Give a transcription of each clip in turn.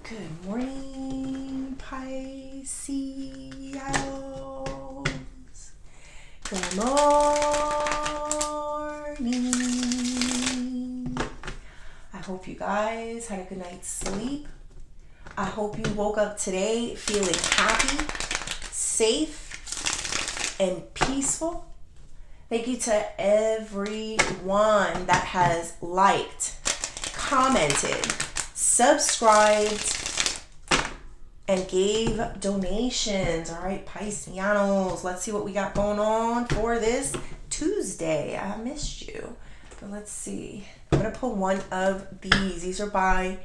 Good morning, Pisces. Good morning. I hope you guys had a good night's sleep. I hope you woke up today feeling happy, safe, and peaceful. Thank you to everyone that has liked, commented, subscribed, and gave donations. All right, Pisceanos, let's see what we got going on for this Tuesday. I missed you. But let's see. I'm going to pull one of these. These are by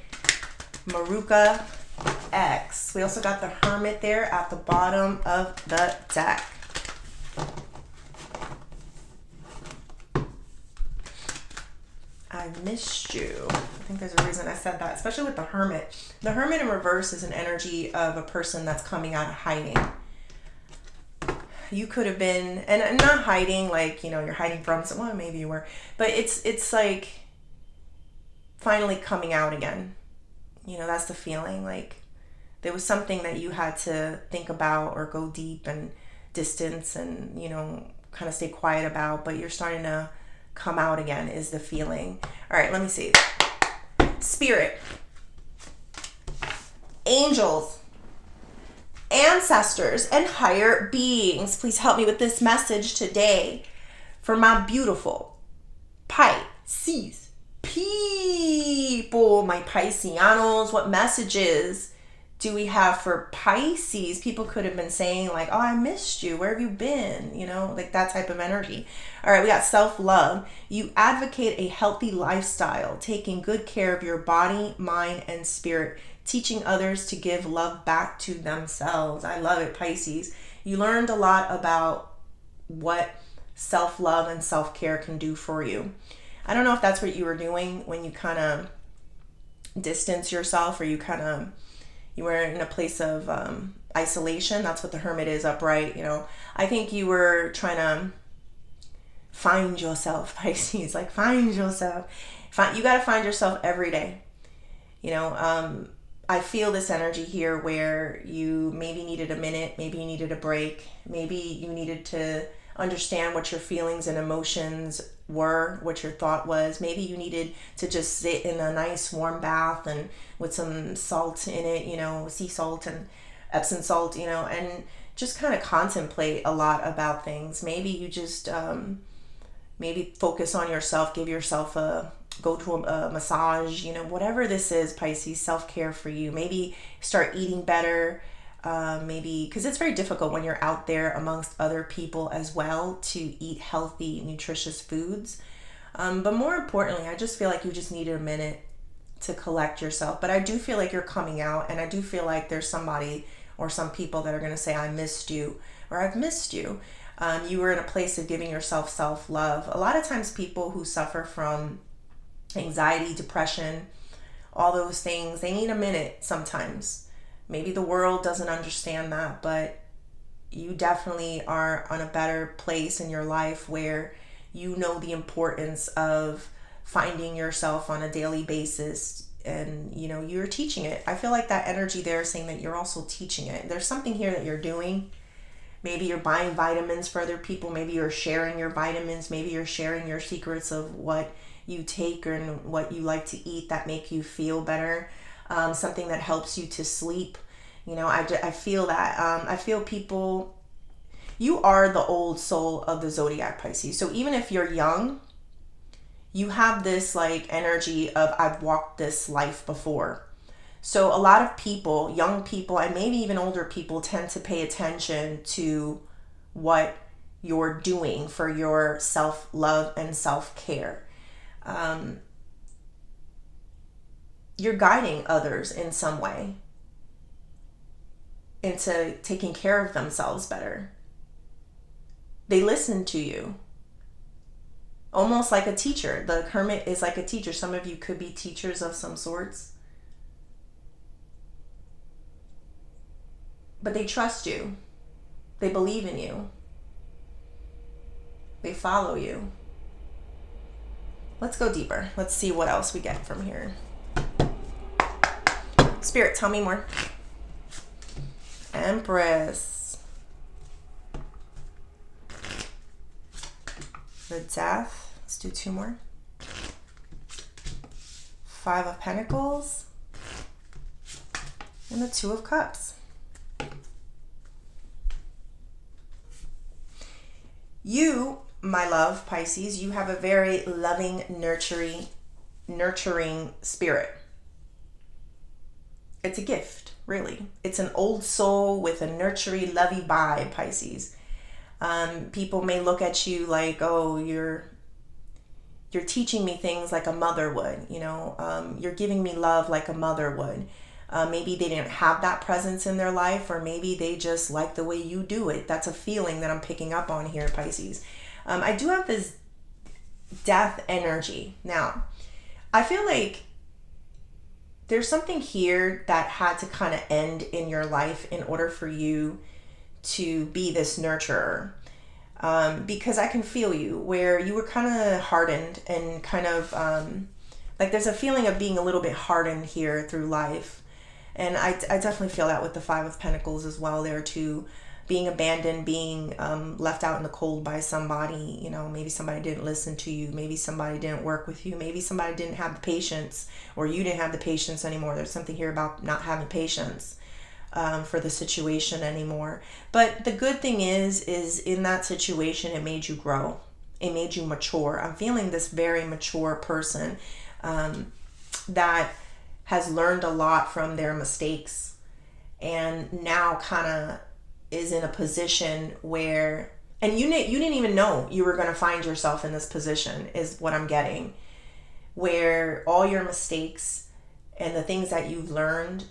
Maruka X. We also got the Hermit there at the bottom of the deck. I missed you. I think there's a reason I said that, especially with the Hermit. The Hermit in reverse is an energy of a person that's coming out of hiding. You could have been, and not hiding like, you're hiding from someone, maybe you were, but it's like finally coming out again. That's the feeling. Like there was something that you had to think about or go deep and distance and, kind of stay quiet about, but you're starting to come out again is the feeling. All right, let me see. Spirit, angels, ancestors, and higher beings, please help me with this message today for my beautiful Pisces people, my Pisceanos. What messages do we have for Pisces? People could have been saying like, oh, I missed you. Where have you been? Like that type of energy. All right, we got self-love. You advocate a healthy lifestyle, taking good care of your body, mind, and spirit, teaching others to give love back to themselves. I love it, Pisces. You learned a lot about what self-love and self-care can do for you. I don't know if that's what you were doing when you kind of distance yourself or you were in a place of isolation. That's what the Hermit is, upright. I think you were trying to find yourself, Pisces. Like find yourself. You got to find yourself every day. I feel this energy here where you maybe needed a minute, maybe you needed a break, maybe you needed to understand what your feelings and emotions were, what your thought was. Maybe you needed to just sit in a nice warm bath and with some salt in it, sea salt and Epsom salt, and just kind of contemplate a lot about things. Maybe you just maybe focus on yourself, go to a massage, whatever this is, Pisces, self-care for you. Maybe start eating better. Maybe because it's very difficult when you're out there amongst other people as well to eat healthy, nutritious foods. But more importantly, I just feel like you just needed a minute to collect yourself. But I do feel like you're coming out, and I do feel like there's somebody or some people that are going to say, I missed you, or I've missed you. You were in a place of giving yourself self-love. A lot of times people who suffer from anxiety, depression, all those things, they need a minute sometimes. Maybe the world doesn't understand that, but you definitely are on a better place in your life where you know the importance of finding yourself on a daily basis, and you're teaching it. I feel like that energy there is saying that you're also teaching it. There's something here that you're doing. Maybe you're buying vitamins for other people. Maybe you're sharing your vitamins. Maybe you're sharing your secrets of what you take and what you like to eat that make you feel better. Something that helps you to sleep. I feel that. I feel people, you are the old soul of the zodiac, Pisces. So even if you're young, you have this like energy of I've walked this life before. So a lot of people, young people, and maybe even older people tend to pay attention to what you're doing for your self-love and self-care. You're guiding others in some way into taking care of themselves better. They listen to you. Almost like a teacher. The Hermit is like a teacher. Some of you could be teachers of some sorts. But they trust you. They believe in you. They follow you. Let's go deeper. Let's see what else we get from here. Spirit, tell me more. Empress. The Death. Let's do 2 more. 5 of Pentacles. And the 2 of Cups. You, my love, Pisces, you have a very loving, nurturing spirit. It's a gift, really. It's an old soul with a nurturing, lovey vibe, Pisces. People may look at you like, oh, you're teaching me things like a mother would, you know, you're giving me love like a mother would. Maybe they didn't have that presence in their life, or maybe they just like the way you do it. That's a feeling that I'm picking up on here, Pisces. I do have this death energy. Now, I feel like there's something here that had to kind of end in your life in order for you to be this nurturer. Because I can feel you where you were kind of hardened and kind of like there's a feeling of being a little bit hardened here through life. And I definitely feel that with the 5 of Pentacles as well there too. Being abandoned, being left out in the cold by somebody, you know, maybe somebody didn't listen to you, maybe somebody didn't work with you, maybe somebody didn't have the patience, or you didn't have the patience anymore. There's something here about not having patience for the situation anymore. But the good thing is in that situation, it made you grow. It made you mature. I'm feeling this very mature person that has learned a lot from their mistakes and now kind of is in a position where, and you didn't even know you were going to find yourself in this position, is what I'm getting, where all your mistakes and the things that you've learned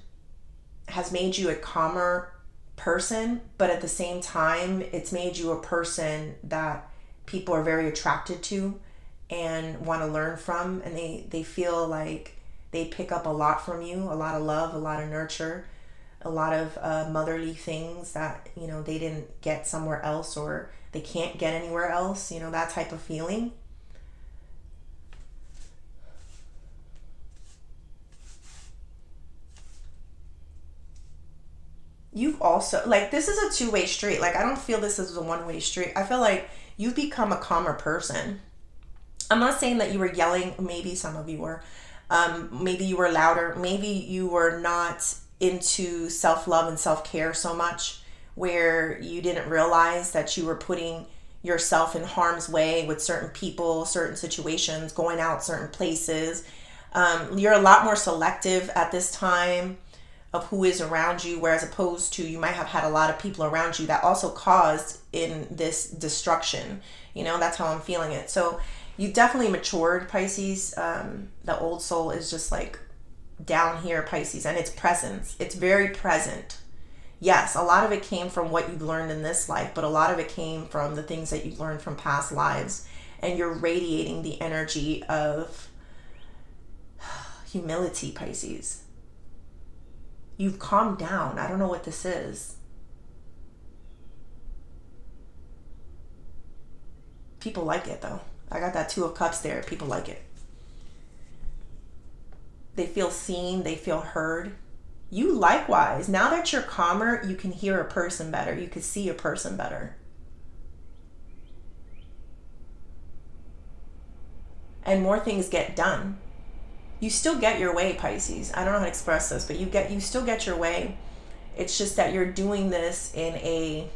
has made you a calmer person, but at the same time, it's made you a person that people are very attracted to and want to learn from, and they feel like they pick up a lot from you, a lot of love, a lot of nurture, a lot of motherly things that, you know, they didn't get somewhere else or they can't get anywhere else, you know, that type of feeling. You've also, like, this is a two-way street. Like, I don't feel this is a one-way street. I feel like you've become a calmer person. I'm not saying that you were yelling. Maybe some of you were. Maybe you were louder. Maybe you were not into self-love and self-care so much, where you didn't realize that you were putting yourself in harm's way with certain people, certain situations, going out certain places. You're a lot more selective at this time of who is around you, whereas opposed to you might have had a lot of people around you that also caused in this destruction. You know, that's how I'm feeling it. So you definitely matured, Pisces. The old soul is just like down here, Pisces, and it's presence. It's very present. Yes, a lot of it came from what you've learned in this life, but a lot of it came from the things that you've learned from past lives, and you're radiating the energy of humility, Pisces. You've calmed down. I don't know what this is. People like it though. I got that 2 of Cups there. People like it. They feel seen. They feel heard. You likewise. Now that you're calmer, you can hear a person better. You can see a person better. And more things get done. You still get your way, Pisces. I don't know how to express this, but you still get your way. It's just that you're doing this in a...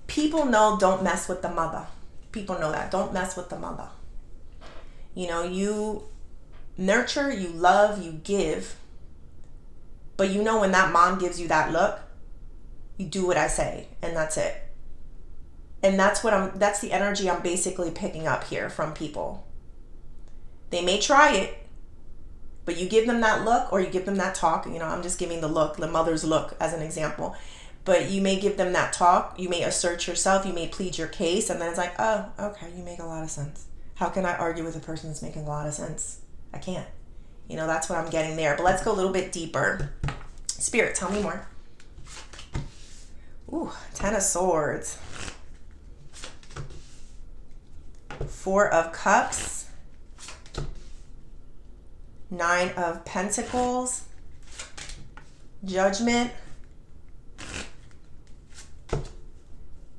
People know don't mess with the mother. People know that. Don't mess with the mother. You know, you nurture, you love, you give. But you know when that mom gives you that look, you do what I say, and that's it. And that's the energy I'm basically picking up here from people. They may try it, but you give them that look or you give them that talk. You know, I'm just giving the look, the mother's look as an example. But you may give them that talk. You may assert yourself. You may plead your case. And then it's like, oh, okay, you make a lot of sense. How can I argue with a person that's making a lot of sense? I can't. You know, that's what I'm getting there. But let's go a little bit deeper. Spirit, tell me more. Ooh, 10 of Swords. 4 of Cups. Nine of Pentacles, Judgment,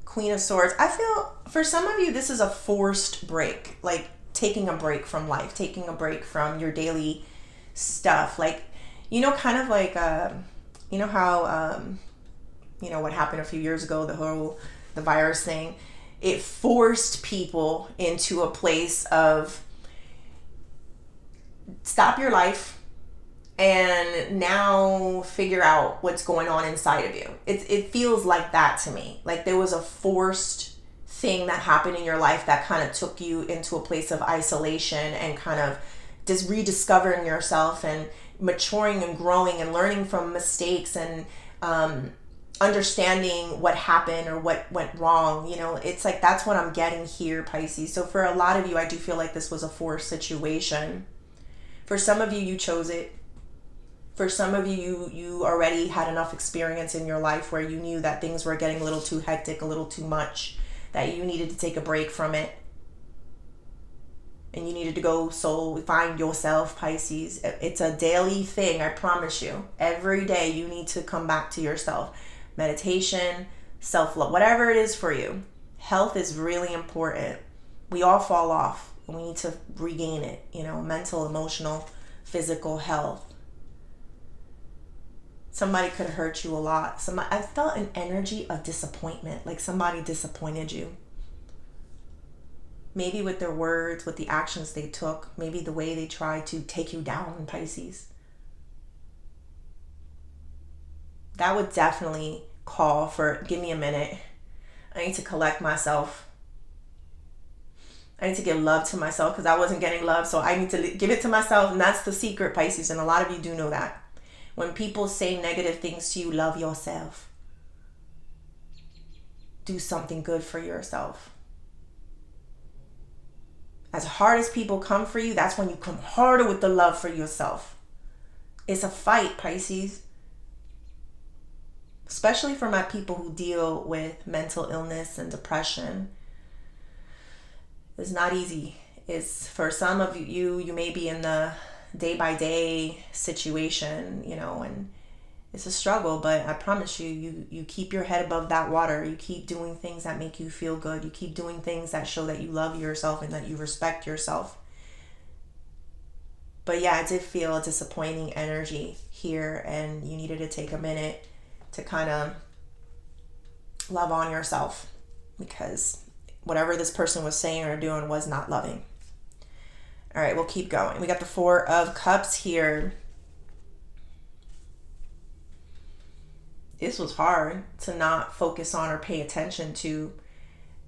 Queen of Swords. I feel for some of you, this is a forced break, like taking a break from life, taking a break from your daily stuff. Like, kind of like, how, what happened a few years ago, the virus thing. It forced people into a place of stop your life and now figure out what's going on inside of you. It feels like that to me. Like there was a forced thing that happened in your life that kind of took you into a place of isolation and kind of just rediscovering yourself and maturing and growing and learning from mistakes and understanding what happened or what went wrong. It's like that's what I'm getting here, Pisces. So for a lot of you, I do feel like this was a forced situation. For some of you, you chose it. For some of you, you already had enough experience in your life where you knew that things were getting a little too hectic, a little too much, that you needed to take a break from it. And you needed to go find yourself, Pisces. It's a daily thing, I promise you. Every day you need to come back to yourself. Meditation, self-love, whatever it is for you. Health is really important. We all fall off and we need to regain it, mental, emotional, physical health. Somebody could have hurt you a lot. I felt an energy of disappointment, like somebody disappointed you. Maybe with their words, with the actions they took, maybe the way they tried to take you down, Pisces. That would definitely call for, give me a minute. I need to collect myself. I need to give love to myself because I wasn't getting love. So I need to give it to myself. And that's the secret, Pisces. And a lot of you do know that. When people say negative things to you, love yourself. Do something good for yourself. As hard as people come for you, that's when you come harder with the love for yourself. It's a fight, Pisces. Especially for my people who deal with mental illness and depression. It's not easy. It's for some of you may be in the day-by-day situation, and it's a struggle, but I promise you keep your head above that water. You keep doing things that make you feel good. You keep doing things that show that you love yourself and that you respect yourself. But yeah, I did feel a disappointing energy here, and you needed to take a minute to kind of love on yourself because whatever this person was saying or doing was not loving. All right, we'll keep going. We got the Four of Cups here. This was hard to not focus on or pay attention to,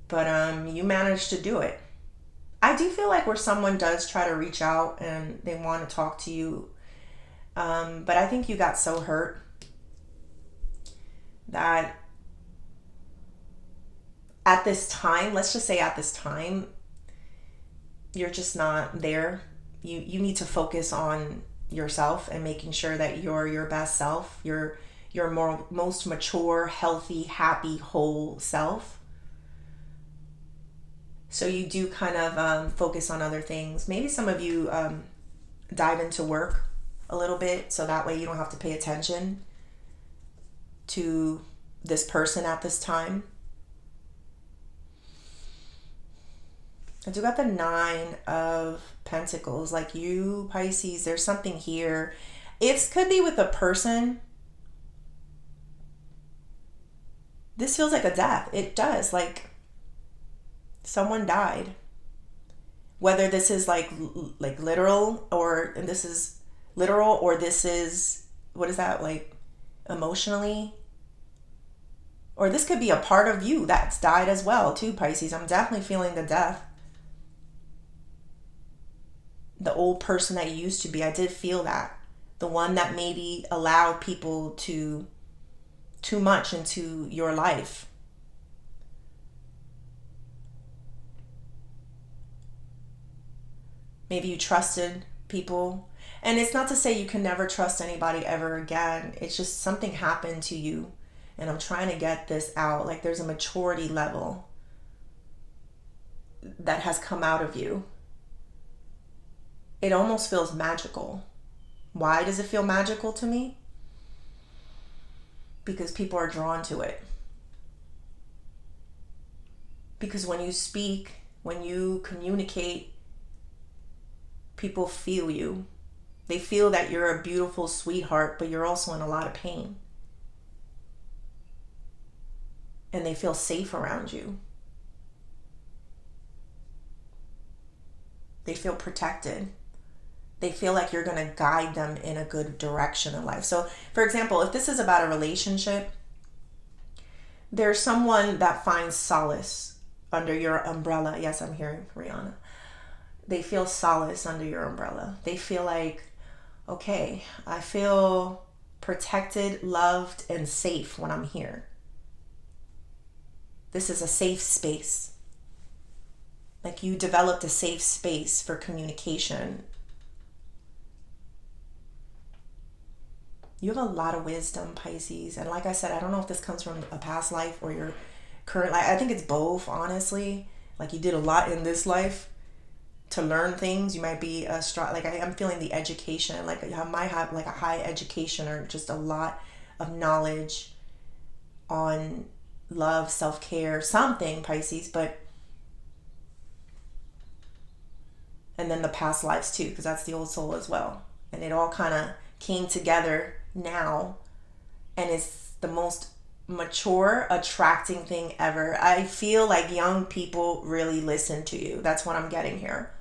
but you managed to do it. I do feel like where someone does try to reach out and they want to talk to you, but I think you got so hurt that at this time, let's just say at this time, you're just not there. You need to focus on yourself and making sure that you're your best self, your most mature, healthy, happy, whole self. So you do kind of focus on other things. Maybe some of you dive into work a little bit so that way you don't have to pay attention to this person at this time. I do got the Nine of Pentacles. Like you, Pisces, there's something here. It could be with a person. This feels like a death. It does. Like someone died. Whether this is like literal or this is literal or this is, what is that, like emotionally? Or this could be a part of you that's died as well too, Pisces. I'm definitely feeling the death. The old person that you used to be, I did feel that. The one that maybe allowed people too much into your life. Maybe you trusted people. And it's not to say you can never trust anybody ever again. It's just something happened to you. And I'm trying to get this out. Like there's a maturity level that has come out of you. it almost feels magical. Why does it feel magical to me? Because people are drawn to it. Because when you speak, when you communicate, people feel you. They feel that you're a beautiful sweetheart, but you're also in a lot of pain. And they feel safe around you. They feel protected. They feel like you're going to guide them in a good direction in life. So, for example, if this is about a relationship, there's someone that finds solace under your umbrella. Yes, I'm hearing Rihanna. They feel solace under your umbrella. They feel like, okay, I feel protected, loved, and safe when I'm here. This is a safe space. Like you developed a safe space for communication. You have a lot of wisdom, Pisces. And like I said, I don't know if this comes from a past life or your current life. I think it's both, honestly. Like you did a lot in this life to learn things. You might be a strong, like I'm feeling the education. Like you might have like a high education or just a lot of knowledge on love, self-care, something, Pisces. But and then the past lives too, because that's the old soul as well. And it all kind of came together now, and it's the most mature, attracting thing ever. I feel like young people really listen to you. That's what I'm getting here.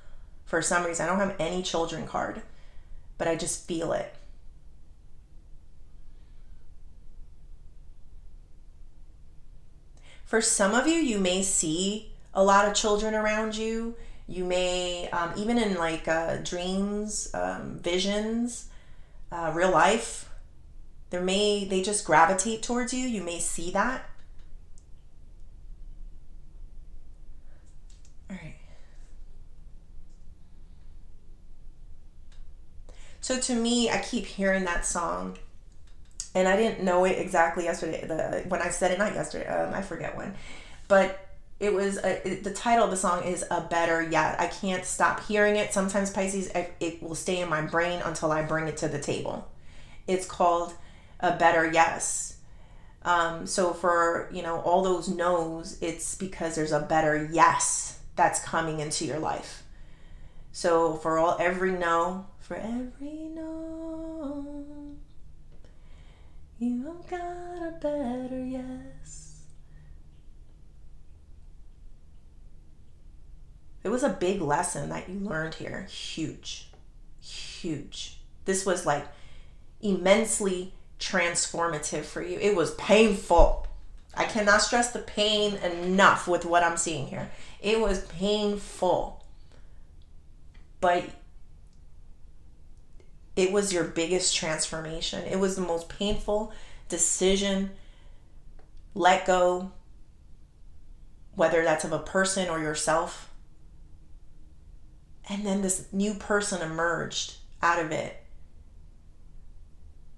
For some reason, I don't have any children card, but I just feel it. For some of you, you may see a lot of children around you. You may, even in like dreams, visions, real life, they just gravitate towards you. You may see that. All right. So to me, I keep hearing that song, and I didn't know it exactly yesterday. When I said it, not yesterday, I forget when, but it was the title of the song is A Better Yet. I can't stop hearing it. Sometimes, Pisces, it will stay in my brain until I bring it to the table. It's called A Better Yes. So for, all those no's, it's because there's a better yes that's coming into your life. So for every no, you have got a better yes. It was a big lesson that you learned here. Huge. This was like immensely transformative for you. It was painful. I cannot stress the pain enough with what I'm seeing here. It was painful. But it was your biggest transformation. It was the most painful decision. Let go. Whether that's of a person or yourself. And then this new person emerged out of it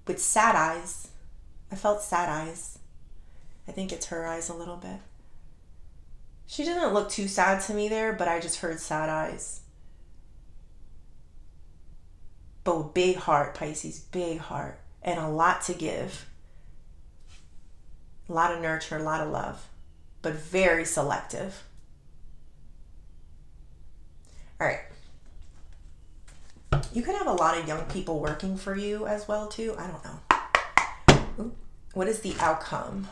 with sad eyes. I felt sad eyes. I think it's her eyes a little bit. She didn't look too sad to me there, but I just heard sad eyes. But with big heart, Pisces, big heart, and a lot to give. A lot of nurture, a lot of love, but very selective. All right. You could have a lot of young people working for you as well, too. I don't know. Ooh. What is the outcome?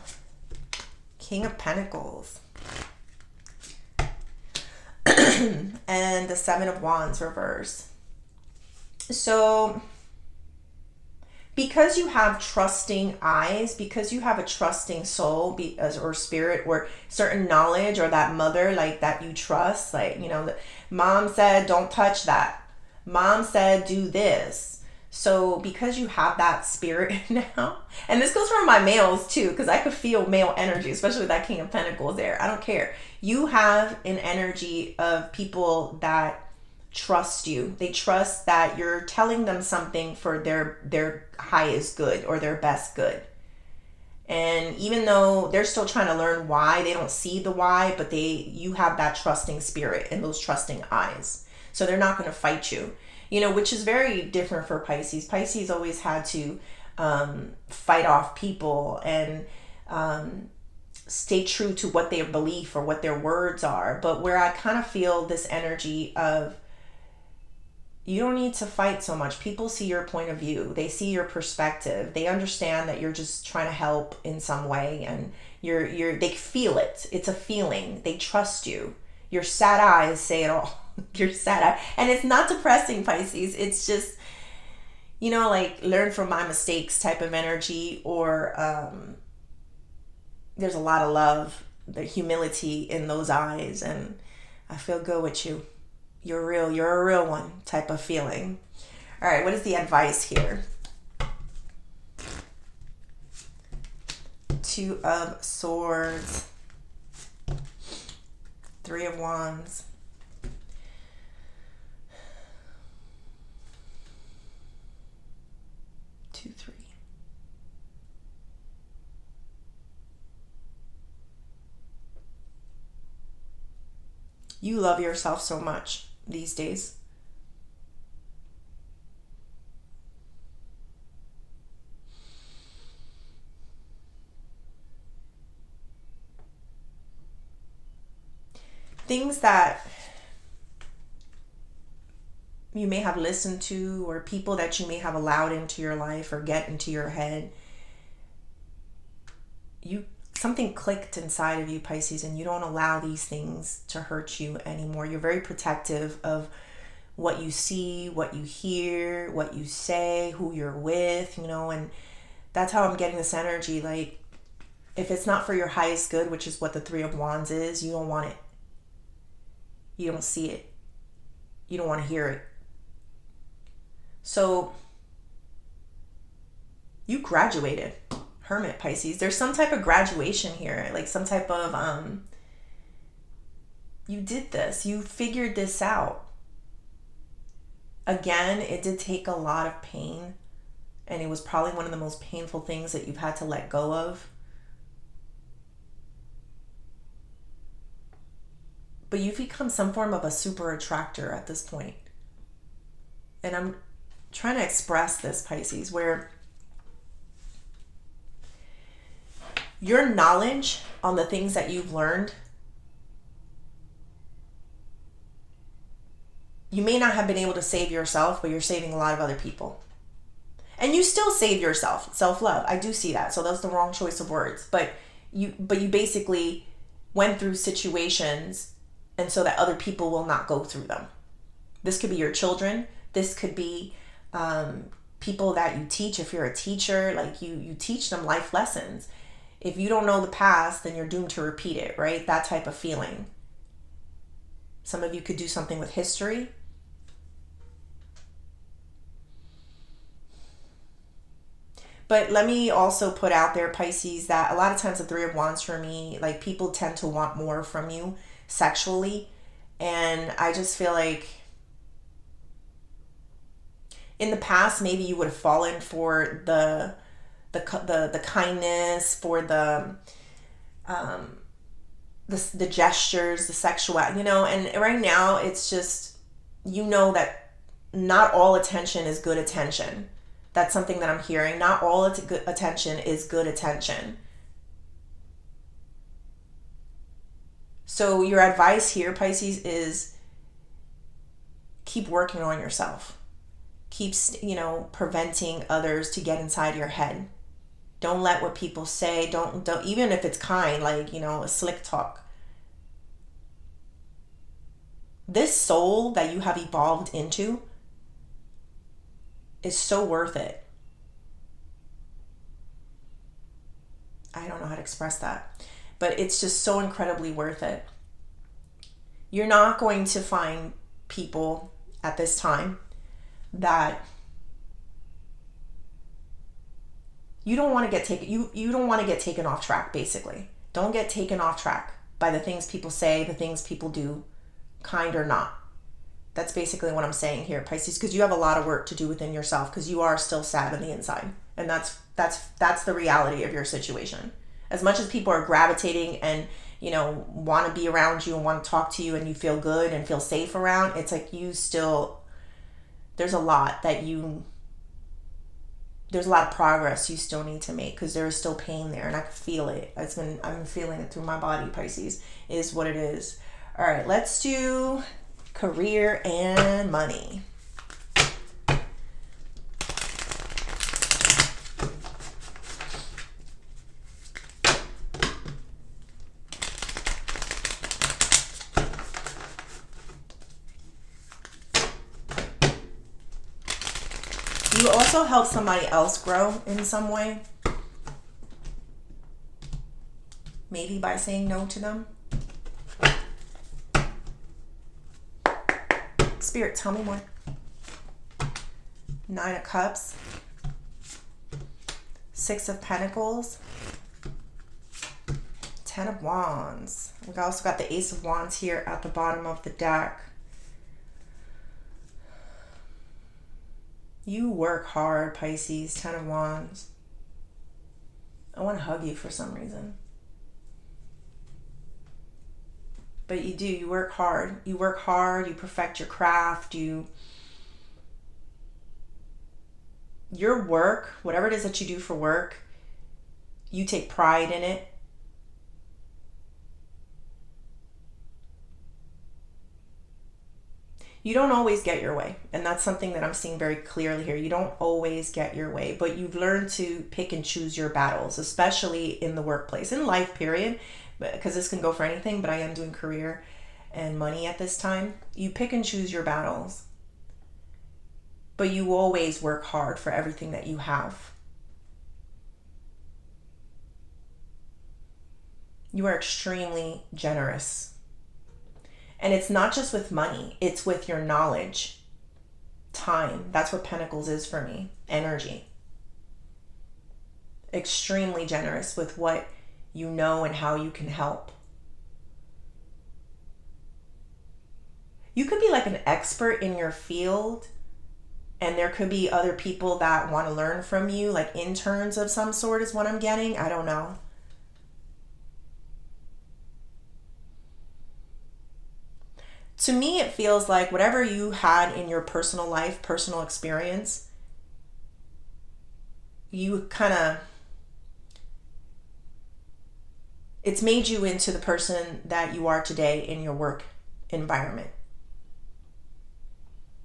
King of Pentacles. And the Seven of Wands reverse. So, because you have trusting eyes, because you have a trusting soul or spirit or certain knowledge or that mother like that you trust, like, mom said, don't touch that. Mom said, do this. So because you have that spirit now, and this goes for my males too, because I could feel male energy, especially with that King of Pentacles there. I don't care. You have an energy of people that trust you. They trust that you're telling them something for their highest good or their best good. And even though they're still trying to learn why, they don't see the why, but you have that trusting spirit and those trusting eyes. So they're not going to fight you. which is very different for Pisces. Pisces always had to fight off people and stay true to what their belief or what their words are. But where I kind of feel this energy of, you don't need to fight so much. People see your point of view. They see your perspective. They understand that you're just trying to help in some way, and they feel it. It's a feeling. They trust you. Your sad eyes say it all. Your sad eye. And it's not depressing, Pisces. It's just, like learn from my mistakes type of energy, or there's a lot of love, the humility in those eyes, and I feel good with you. You're a real one type of feeling. All right, what is the advice here? Two of Swords, Three of Wands, Two, Three. You love yourself so much these days. Things that you may have listened to, or people that you may have allowed into your life or get into your head, something clicked inside of you, Pisces, and you don't allow these things to hurt you anymore. You're very protective of what you see, what you hear, what you say, who you're with, and that's how I'm getting this energy. Like, if it's not for your highest good, which is what the Three of Wands is, you don't want it. You don't see it. You don't want to hear it. So you graduated, Hermit, Pisces. There's some type of graduation here, like some type of you did this. You figured this out. Again, it did take a lot of pain, and it was probably one of the most painful things that you've had to let go of. But you've become some form of a super attractor at this point. And I'm trying to express this, Pisces, where your knowledge on the things that you've learned, you may not have been able to save yourself, but you're saving a lot of other people. And you still save yourself, self-love. I do see that. So that's the wrong choice of words. But you basically went through situations, and so that other people will not go through them. This could be your children. This could be people that you teach. If you're a teacher, like you teach them life lessons. If you don't know the past, then you're doomed to repeat it, right? That type of feeling. Some of you could do something with history. But let me also put out there, Pisces, that a lot of times the Three of Wands for me, like, people tend to want more from you sexually. And I just feel like in the past, maybe you would have fallen for the kindness, for the gestures, the sexual, and right now it's just, that not all attention is good attention. That's something that I'm hearing. Not all attention is good attention. So your advice here, Pisces, is keep working on yourself. Keep, preventing others to get inside your head. Don't let what people say, don't even if it's kind, like, a slick talk. This soul that you have evolved into is so worth it. I don't know how to express that, but it's just so incredibly worth it. You're not going to find people at this time that you don't want to get taken, you don't want to get taken off track, basically. Don't get taken off track by the things people say, the things people do, kind or not. That's basically what I'm saying here, Pisces, because you have a lot of work to do within yourself, because you are still sad on the inside. And that's the reality of your situation. As much as people are gravitating and, want to be around you and want to talk to you and you feel good and feel safe around, it's like there's there's a lot that there's a lot of progress you still need to make, because there is still pain there, and I can feel it. I've been feeling it through my body. Pisces is what it is. All right, let's do career and money. You also help somebody else grow in some way. Maybe by saying no to them. Spirit, tell me more. 9 of Cups. 6 of Pentacles. 10 of Wands. We've also got the Ace of Wands here at the bottom of the deck. You work hard, Pisces. 10 of Wands. I want to hug you for some reason. But you do. You work hard. You work hard. You perfect your craft. Your work, whatever it is that you do for work, you take pride in it. You don't always get your way. And that's something that I'm seeing very clearly here. You don't always get your way, but you've learned to pick and choose your battles, especially in the workplace, in life, period, because this can go for anything, but I am doing career and money at this time. You pick and choose your battles, but you always work hard for everything that you have. You are extremely generous. And it's not just with money, it's with your knowledge, time. That's what Pentacles is for me, energy. Extremely generous with what you know and how you can help. You could be like an expert in your field, and there could be other people that want to learn from you, like interns of some sort is what I'm getting. I don't know. To me, it feels like whatever you had in your personal life, personal experience, it's made you into the person that you are today in your work environment.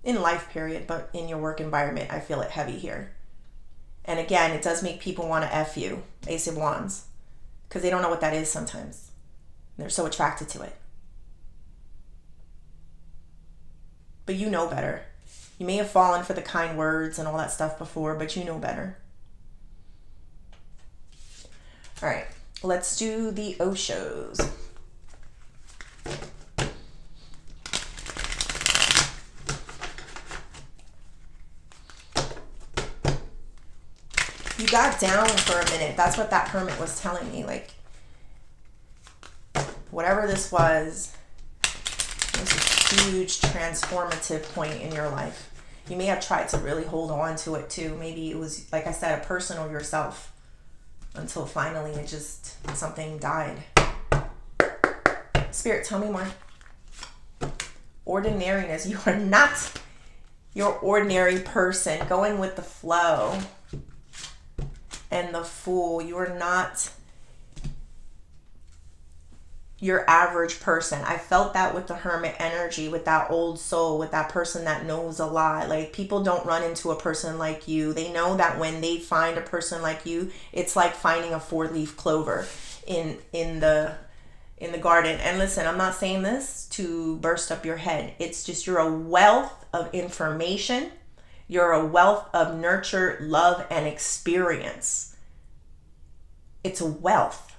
In life, period, but in your work environment, I feel it heavy here. And again, it does make people want to F you, Ace of Wands, because they don't know what that is sometimes. They're so attracted to it. But you know better. You may have fallen for the kind words and all that stuff before, but you know better. All right, let's do the Oshos. You got down for a minute. That's what that Hermit was telling me. Like, whatever this was a huge transformative point in your life. You may have tried to really hold on to it too. Maybe it was, like I said, a person or yourself, until finally it just, something died. Spirit, tell me more. Ordinariness. You are not your ordinary person. Going with the flow. And the Fool. You are not your average person. I felt that with the Hermit energy, with that old soul, with that person that knows a lot. Like, people don't run into a person like you. They know that when they find a person like you, it's like finding a 4-leaf clover in the garden. And listen, I'm not saying this to burst up your head. It's just, you're a wealth of information. You're a wealth of nurture, love, and experience. It's a wealth.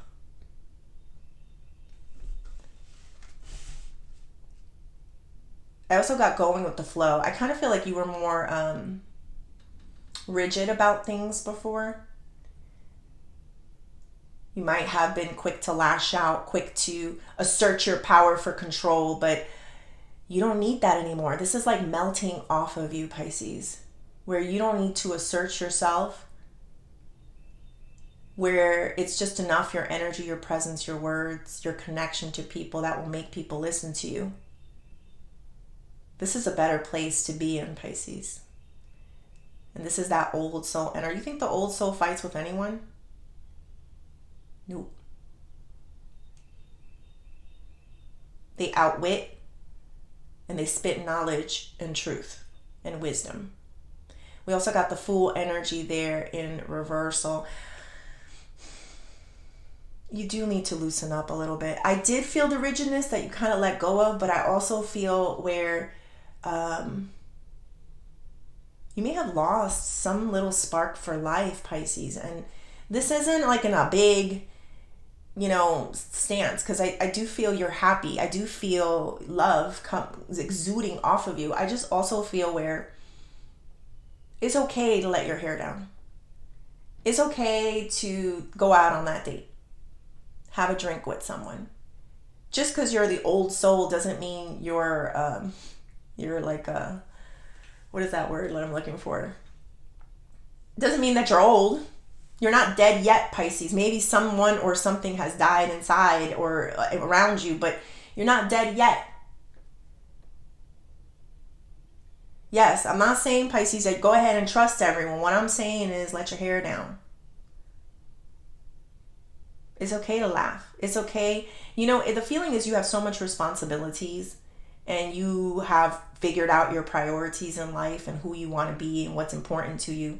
I also got going with the flow. I kind of feel like you were more rigid about things before. You might have been quick to lash out, quick to assert your power for control, but you don't need that anymore. This is like melting off of you, Pisces, where you don't need to assert yourself, where it's just enough your energy, your presence, your words, your connection to people that will make people listen to you. This is a better place to be in, Pisces. And this is that old soul. And you think the old soul fights with anyone? Nope. They outwit and they spit knowledge and truth and wisdom. We also got the Fool energy there in reversal. You do need to loosen up a little bit. I did feel the rigidness that you kind of let go of, but I also feel where you may have lost some little spark for life, Pisces. And this isn't like in a big, stance, because I do feel you're happy. I do feel love exuding off of you. I just also feel where it's okay to let your hair down. It's okay to go out on that date. Have a drink with someone. Just because you're the old soul doesn't mean you're like a, what is that word that I'm looking for? Doesn't mean that you're old. You're not dead yet, Pisces. Maybe someone or something has died inside or around you, but you're not dead yet. Yes, I'm not saying, Pisces, that go ahead and trust everyone. What I'm saying is let your hair down. It's okay to laugh. It's okay. The feeling is you have so much responsibilities and you have figured out your priorities in life and who you want to be and what's important to you.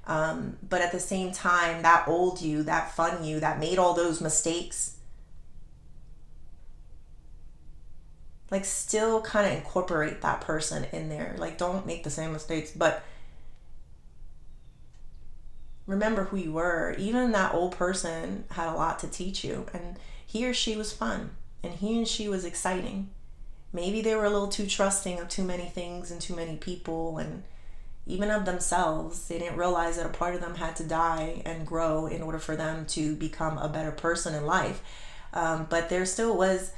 But at the same time, that old you, that fun you, that made all those mistakes, like still kind of incorporate that person in there. Like don't make the same mistakes, but remember who you were. Even that old person had a lot to teach you, and he or she was fun, and he and she was exciting. Maybe they were a little too trusting of too many things and too many people, and even of themselves. They didn't realize that a part of them had to die and grow in order for them to become a better person in life. But there still was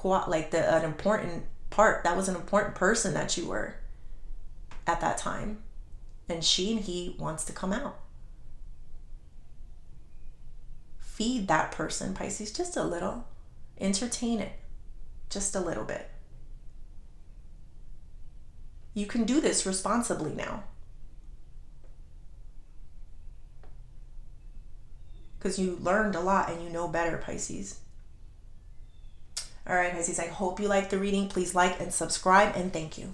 an important part. That was an important person that you were at that time. And she and he wants to come out. Feed that person, Pisces, just a little. Entertain it just a little bit. You can do this responsibly now. Because you learned a lot and you know better, Pisces. All right, Pisces, I hope you liked the reading. Please like and subscribe, and thank you.